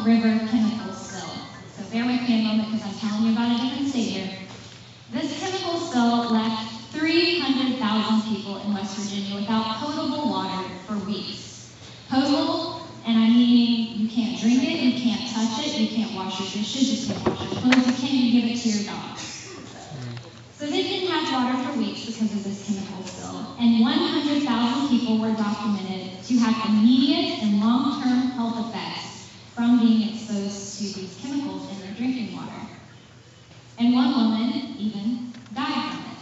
Elk River chemical spill. So bear with me a moment because I'm telling you about a different state here. This chemical spill left 300,000 people in West Virginia without potable water for weeks. Potable, and I mean you can't drink it, you can't touch it, you can't wash your dishes, you can't wash your clothes, you can't even give it to your dog. So they didn't have water for weeks because of this chemical spill, and 100,000 people were documented to have immediate and long-term health effects from being exposed to these chemicals in their drinking water. And one woman even died from it.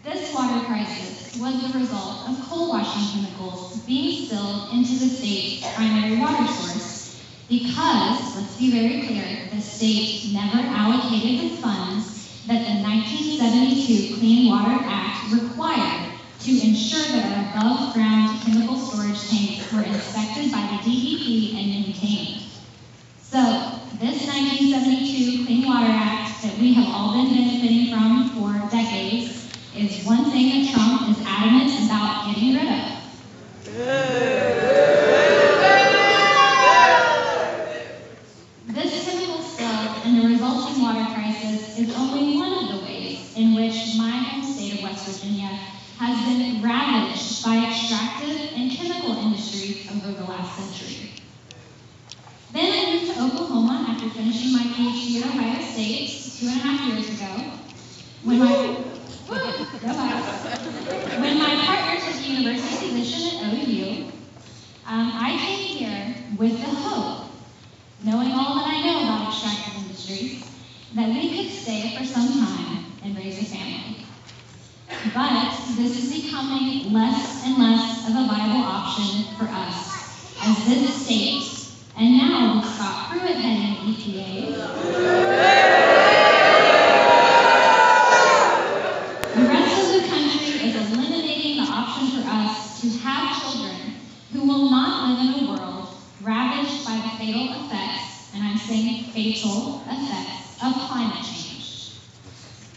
This water crisis was the result of coal washing chemicals being spilled into the state's primary water source because, let's be very clear, the state never allocated the funds that the 1972 Clean Water Act required to ensure that our above-ground chemical storage tanks were inspected by the DEP and maintained. So, this 1972 Clean Water Act that we have all been benefiting from for decades is one thing that Trump is adamant about getting rid of. This chemical spill and the resulting water crisis is only one of the ways in which my home state of West Virginia has been ravaged by extractive and chemical industries over the last century. Then I moved to Oklahoma after finishing my PhD at Ohio State 2.5 years ago. When my partner took a university position at OU, I came here with the hope, knowing all that I know about extractive industries, that we could stay for some time and raise a family. But this is becoming less and less of a viable option for us as this state, and now with Scott Pruitt heading EPA, the rest of the country is eliminating the option for us to have children who will not live in a world ravaged by the fatal effects, and I'm saying fatal effects, of climate change.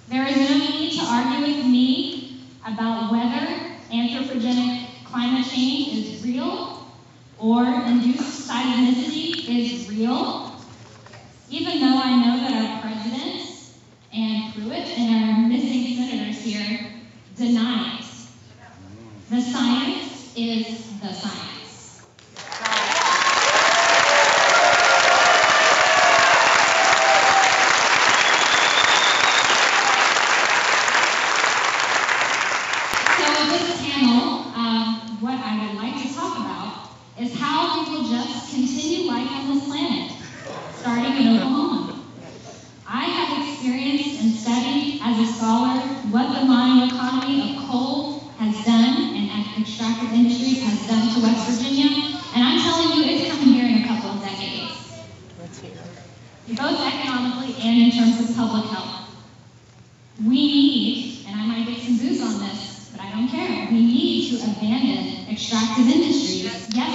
There is no need to argue with me about whether anthropogenic climate change is real or induced seismicity is real, even though I know that our president and Pruitt and our missing senators here deny it. The science is the science. Is how we will just continue life on this planet, starting in Oklahoma. I have experienced and studied as a scholar what the modern economy of coal has done and extractive industries has done to West Virginia, and I'm telling you it's coming here in a couple of decades. Both economically and in terms of public health. We need, and I might get some booze on this, but I don't care, we need to abandon extractive industries. Yes.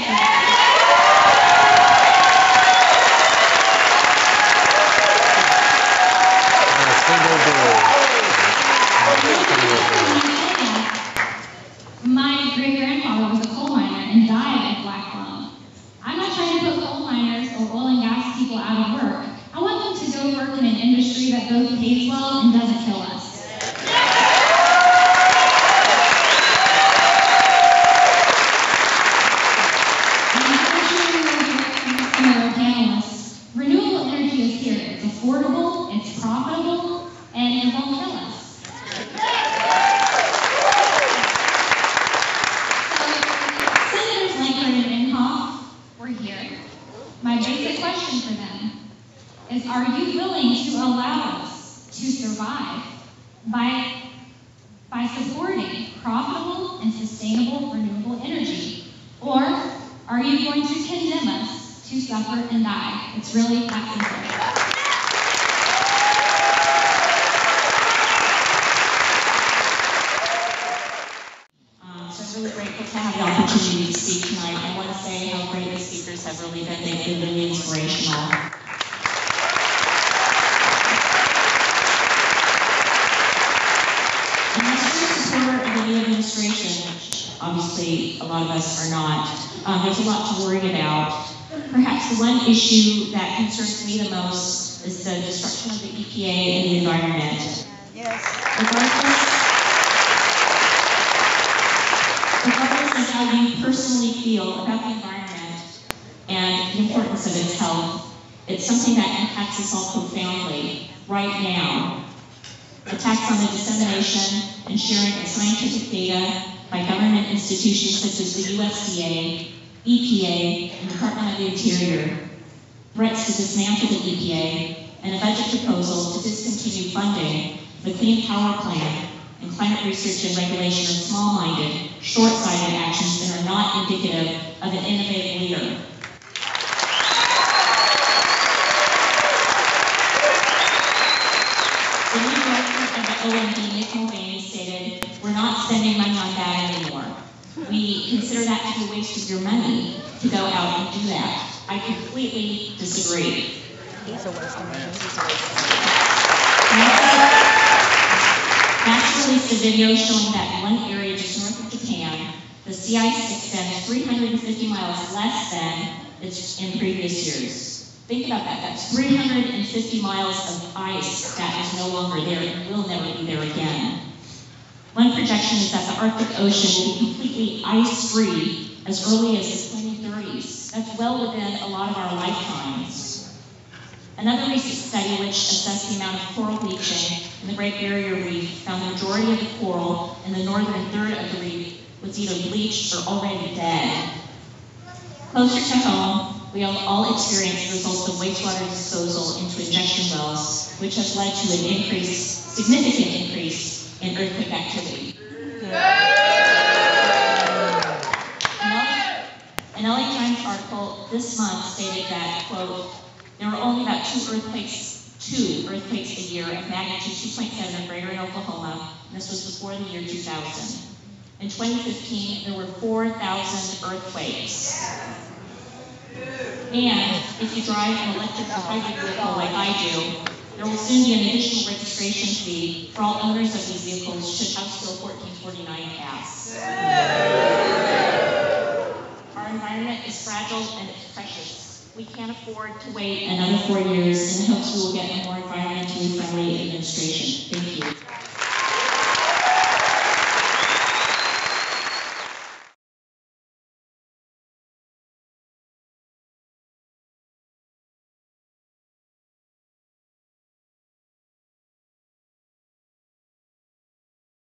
My great-grandfather was a coal miner and died at Black Lung. I'm not trying to put coal miners or oil and gas people out of work. I want them to go work in an industry that both pays well and doesn't kill us. Renewable energy is here. It's affordable, it's profitable, and it won't kill us. So, Senators Lankford and Inhofe were here. My basic question for them is, are you willing to allow us to survive by supporting profitable and sustainable renewable energy? Or are you going to condemn us to suffer and die? It's really that simple. So I'm really grateful to have the opportunity to speak tonight. I want to say how great the speakers have really been. They've been really inspirational. Unless you're a supporter of the new administration, which obviously a lot of us are not, there's a lot to worry about. Perhaps the one issue that concerns me the most is the destruction of the EPA and the environment. Regardless of how you personally feel about the environment and the importance of its health, it's something that impacts us all profoundly right now. Attacks on the dissemination and sharing of scientific data by government institutions such as the USDA, EPA, and Department of the Interior, threats to dismantle the EPA, and a budget proposal to discontinue funding for the Clean Power Plan and climate research and regulation are small-minded, short-sighted actions that are not indicative of an innovative leader. The new director of the OMB, Nick Mulvaney, stated, "We're not spending money on that anymore. We consider that to be a waste of your money to go out and do that." I completely disagree. NASA released a video showing that in one area just north of Japan, the sea ice extends 350 miles less than it's in previous years. Think about that. That's 350 miles of ice that is no longer there and will never be there again. One projection is that the Arctic Ocean will be completely ice-free as early as the 2030s. That's well within a lot of our lifetimes. Another recent study which assessed the amount of coral bleaching in the Great Barrier Reef found the majority of the coral in the northern third of the reef was either bleached or already dead. Closer to home, we have all experienced the results of wastewater disposal into injection wells, which has led to an significant increase in earthquake activity. An LA Times article this month stated that, quote, there were only about two earthquakes a year of magnitude 2.7 or greater in Oklahoma, and this was before the year 2000. In 2015, there were 4,000 earthquakes. And if you drive an electric or hybrid vehicle like I do, there will soon be an additional registration fee for all owners of these vehicles should House Bill 1449 pass. Our environment is fragile and it's precious. We can't afford to wait another 4 years in